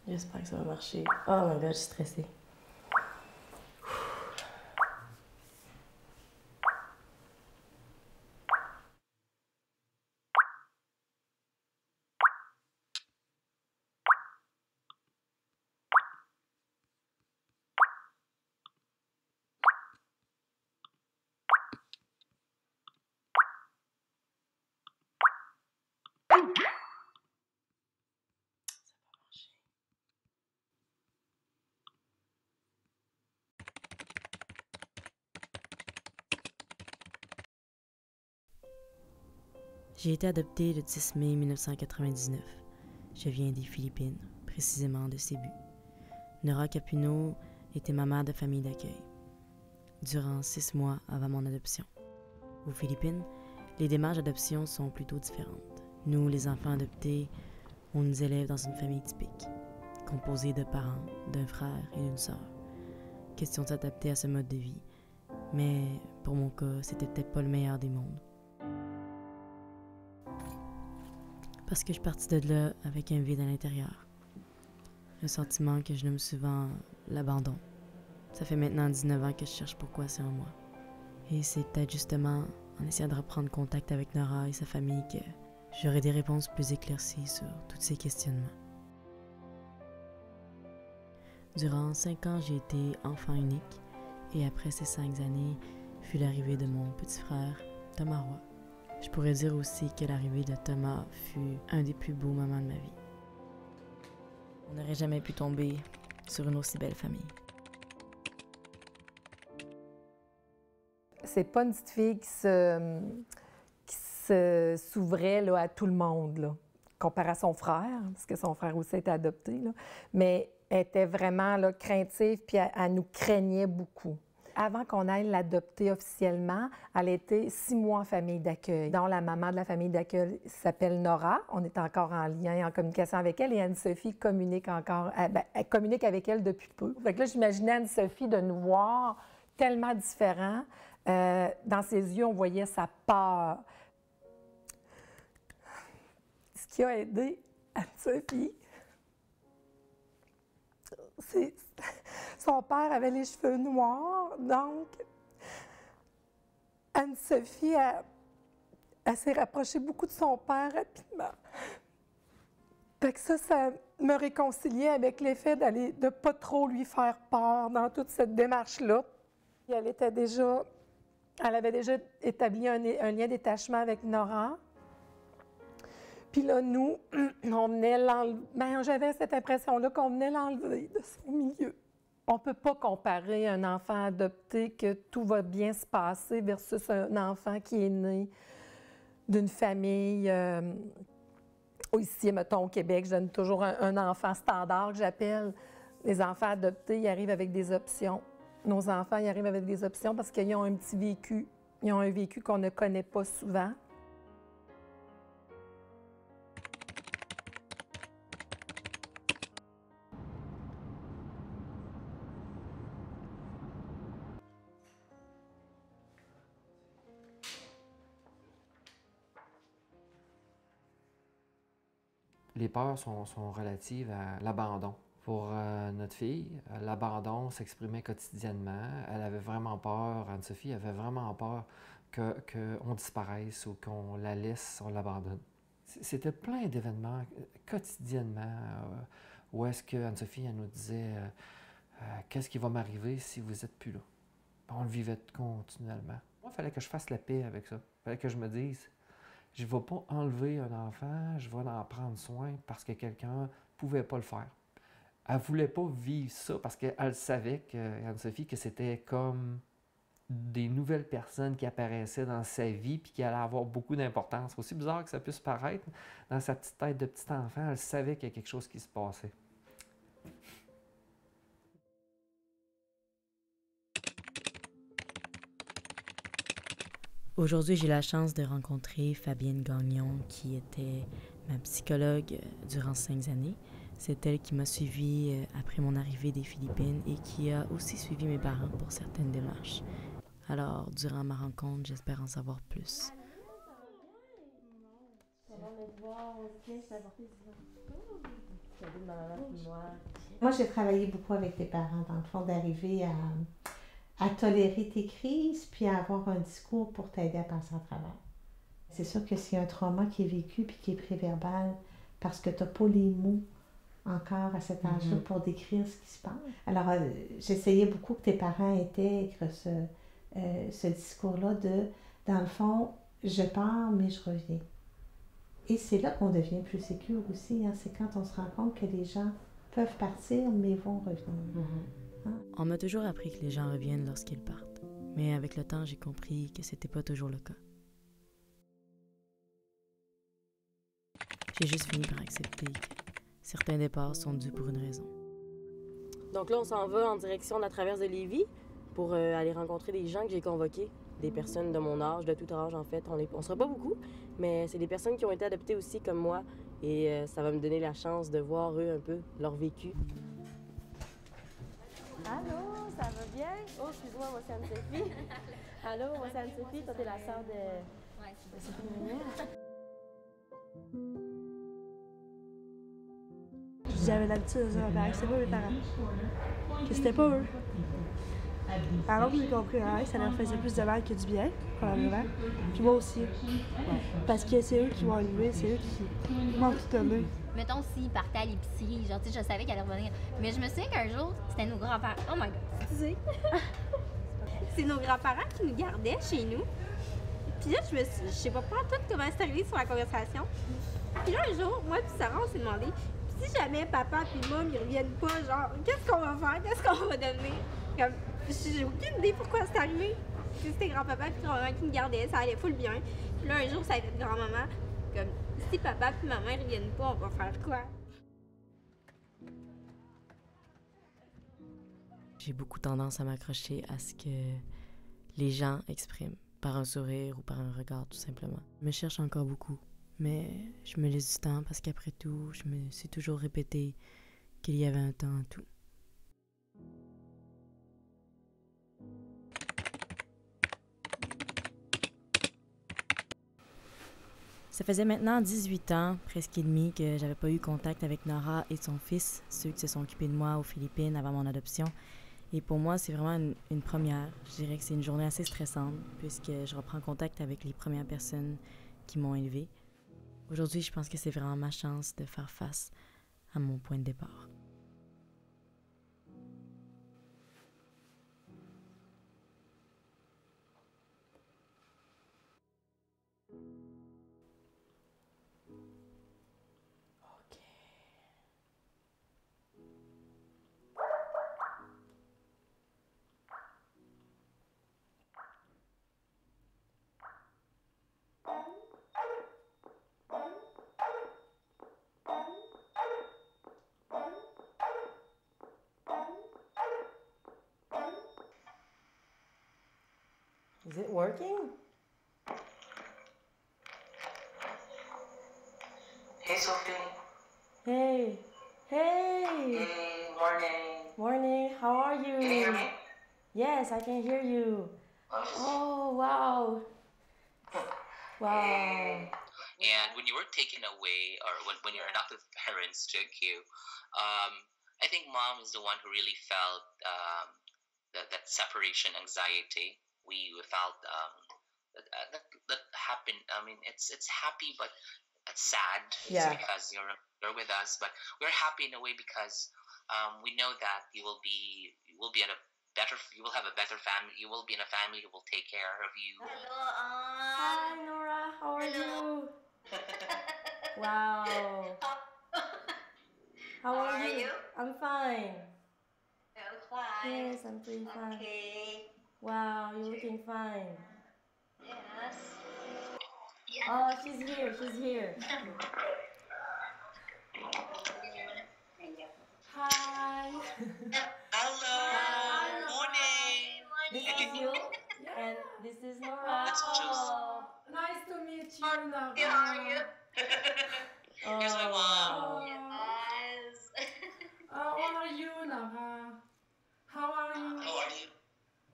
J'espère que ça va marcher. Oh my god, je suis stressée. J'ai été adoptée le 10 mai 1999. Je viens des Philippines, précisément de Cebu. Nora Capuno était ma mère de famille d'accueil, durant 6 mois avant mon adoption. Aux Philippines, les démarches d'adoption sont plutôt différentes. Nous, les enfants adoptés, on nous élève dans une famille typique, composée de parents, d'un frère et d'une sœur. Question de s'adapter à ce mode de vie, mais pour mon cas, c'était peut-être pas le meilleur des mondes. Parce que je suis partie de là avec un vide à l'intérieur. Un sentiment que je nomme souvent l'abandon. Ça fait maintenant 19 ans que je cherche pourquoi c'est en moi. Et c'est peut-être justement en essayant de reprendre contact avec Nora et sa famille que j'aurai des réponses plus éclaircies sur tous ces questionnements. Durant 5 ans, j'ai été enfant unique et après ces 5 années fut l'arrivée de mon petit frère, Thomas Roy. Je pourrais dire aussi que l'arrivée de Thomas fut un des plus beaux moments de ma vie. On n'aurait jamais pu tomber sur une aussi belle famille. C'est pas une petite fille qui s'ouvrait là, à tout le monde, là, comparé à son frère, parce que son frère aussi était adopté, là. Mais elle était vraiment là, craintive, puis elle nous craignait beaucoup. Avant qu'on aille l'adopter officiellement, elle était 6 mois en famille d'accueil. Donc, la maman de la famille d'accueil s'appelle Nora. On est encore en lien, en communication avec elle. Et Anne-Sophie communique encore, elle communique avec elle depuis peu. Fait que là, j'imaginais Anne-Sophie de nous voir tellement différents. Dans ses yeux, on voyait sa peur. Ce qui a aidé Anne-Sophie, c'est... Son père avait les cheveux noirs, donc Anne-Sophie, elle s'est rapprochée beaucoup de son père rapidement. Fait que ça me réconciliait avec l'effet de ne pas trop lui faire peur dans toute cette démarche-là. Elle avait déjà établi un lien d'attachement avec Nora. Puis là, nous, on venait l'enlever. Ben, j'avais cette impression-là qu'on venait l'enlever de son milieu. On ne peut pas comparer un enfant adopté que tout va bien se passer versus un enfant qui est né d'une famille. Ici, mettons, au Québec, je donne toujours un enfant standard que j'appelle. Les enfants adoptés, ils arrivent avec des options. Nos enfants, ils arrivent avec des options parce qu'ils ont un petit vécu. Ils ont un vécu qu'on ne connaît pas souvent. Les peurs sont relatives à l'abandon. Pour notre fille, l'abandon s'exprimait quotidiennement. Elle avait vraiment peur, Anne-Sophie avait vraiment peur qu'on disparaisse ou qu'on la laisse, on l'abandonne. C'était plein d'événements quotidiennement où est-ce que Anne-Sophie elle nous disait qu'est-ce qui va m'arriver si vous n'êtes plus là. On le vivait continuellement. Moi, il fallait que je fasse la paix avec ça. Il fallait que je me dise je ne vais pas enlever un enfant, je vais en prendre soin parce que quelqu'un ne pouvait pas le faire. Elle ne voulait pas vivre ça parce qu'elle savait, Anne-Sophie, que c'était comme des nouvelles personnes qui apparaissaient dans sa vie puis qui allaient avoir beaucoup d'importance. Aussi bizarre que ça puisse paraître, dans sa petite tête de petit enfant, elle savait qu'il y a quelque chose qui se passait. Aujourd'hui, j'ai la chance de rencontrer Fabienne Gagnon, qui était ma psychologue durant 5 années. C'est elle qui m'a suivie après mon arrivée des Philippines et qui a aussi suivi mes parents pour certaines démarches. Alors, durant ma rencontre, j'espère en savoir plus. Ça va me voir, ok, ça va Moi, j'ai travaillé beaucoup avec tes parents, dans le fond, d'arriver à tolérer tes crises, puis à avoir un discours pour t'aider à passer à travers. C'est sûr que s'il y a un trauma qui est vécu puis qui est préverbal, parce que tu n'as pas les mots encore à cet âge-là pour décrire ce qui se passe. Alors, j'essayais beaucoup que tes parents intègrent ce discours-là de, dans le fond, je pars, mais je reviens. Et c'est là qu'on devient plus sécure aussi, hein, c'est quand on se rend compte que les gens peuvent partir, mais vont revenir. Hein? On m'a toujours appris que les gens reviennent lorsqu'ils partent, mais avec le temps, j'ai compris que c'était pas toujours le cas. J'ai juste fini par accepter que certains départs sont dus pour une raison. Donc là, on s'en va en direction de la traverse de Lévis pour aller rencontrer des gens que j'ai convoqués, des personnes de mon âge, de tout âge en fait. On sera pas beaucoup, mais c'est des personnes qui ont été adoptées aussi comme moi et ça va me donner la chance de voir eux un peu leur vécu. Allô, ça va bien? Oh, excuse-moi, moi c'est Anne-Sophie. Allô, moi c'est Anne-Sophie, toi t'es la sœur de... Ouais, c'est Sophie Ménière. J'avais l'habitude de dire à mes parents que c'était pas mes parents. Que c'était pas eux. Alors que j'ai compris que ça leur faisait plus de mal que du bien, probablement. Puis moi aussi. Parce que c'est eux qui vont arriver, c'est eux qui m'ont tout donné. Mettons, s'ils partaient à l'épicerie, genre, tu sais, je savais qu'elle allait revenir. Mais je me souviens qu'un jour, c'était nos grands-parents. Oh my god, tu sais. C'est nos grands-parents qui nous gardaient chez nous. Puis là, je sais pas tout comment c'est arrivé sur la conversation. Puis là, un jour, moi puis Sarah, on s'est demandé, si jamais papa puis maman ils reviennent pas, genre, qu'est-ce qu'on va faire? Qu'est-ce qu'on va devenir? Comme, j'ai aucune idée pourquoi c'est arrivé. Puis c'était grand-papa puis grand-maman qui me gardaient, ça allait full bien. Puis là, un jour, ça a été grand-maman. Comme, si papa puis maman ils reviennent pas, on va faire quoi? J'ai beaucoup tendance à m'accrocher à ce que les gens expriment, par un sourire ou par un regard, tout simplement. Je me cherche encore beaucoup, mais je me laisse du temps parce qu'après tout, je me suis toujours répété qu'il y avait un temps à tout. Ça faisait maintenant 18 ans, presque et demi, que j'avais pas eu contact avec Nora et son fils, ceux qui se sont occupés de moi aux Philippines avant mon adoption. Et pour moi, c'est vraiment une première. Je dirais que c'est une journée assez stressante, puisque je reprends contact avec les premières personnes qui m'ont élevée. Aujourd'hui, je pense que c'est vraiment ma chance de faire face à mon point de départ. Is it working? Hey, Sophie. Hey! Hey! Hey, morning. Morning, how are you? Can you hear me? Yes, I can hear you. Oh, wow. Wow. Hey. And when you were taken away, or when your adoptive parents took you, I think mom is the one who really felt that separation anxiety. We felt that happened. I mean, it's happy, but it's sad. Yeah. Because you're with us, but we're happy in a way because we know that you will be at a better. You will have a better family. You will be in a family who will take care of you. Hello, Hi, Nora, how are you? Wow. How are you? I'm fine. fine. Yes, I'm pretty fine. Okay. Wow, you're looking fine. Yes. Oh, she's here, she's here. Hi. Hello. Hi. Morning. This is you, and this is Nora. That's just- Oh, Nice to meet you, Nora. How are you? Here's my mom. Oh, Yes. how are you, Nora? How are you? How are you?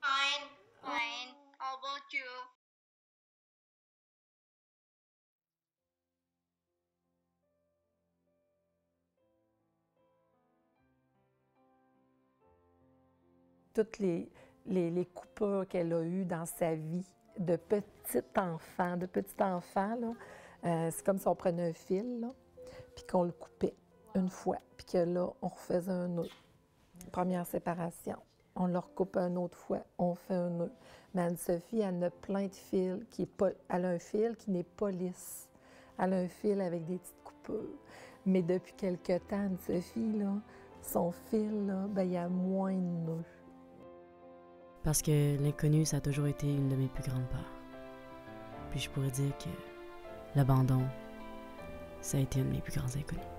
Fine. Fine. How about you? toutes les coupures qu'elle a eues dans sa vie de petit enfant, là. C'est comme si on prenait un fil, là, puis qu'on le coupait une fois, puis que là, on refaisait un nœud. Première séparation. On le recoupe une autre fois, on fait un nœud. Mais Anne-Sophie, elle a plein de fils, elle a un fil qui n'est pas lisse. Elle a un fil avec des petites coupures. Mais depuis quelque temps, Anne-Sophie, là, son fil, là, ben, il y a moins de nœuds. Parce que l'inconnu, ça a toujours été une de mes plus grandes peurs. Puis je pourrais dire que l'abandon, ça a été un de mes plus grands inconnus.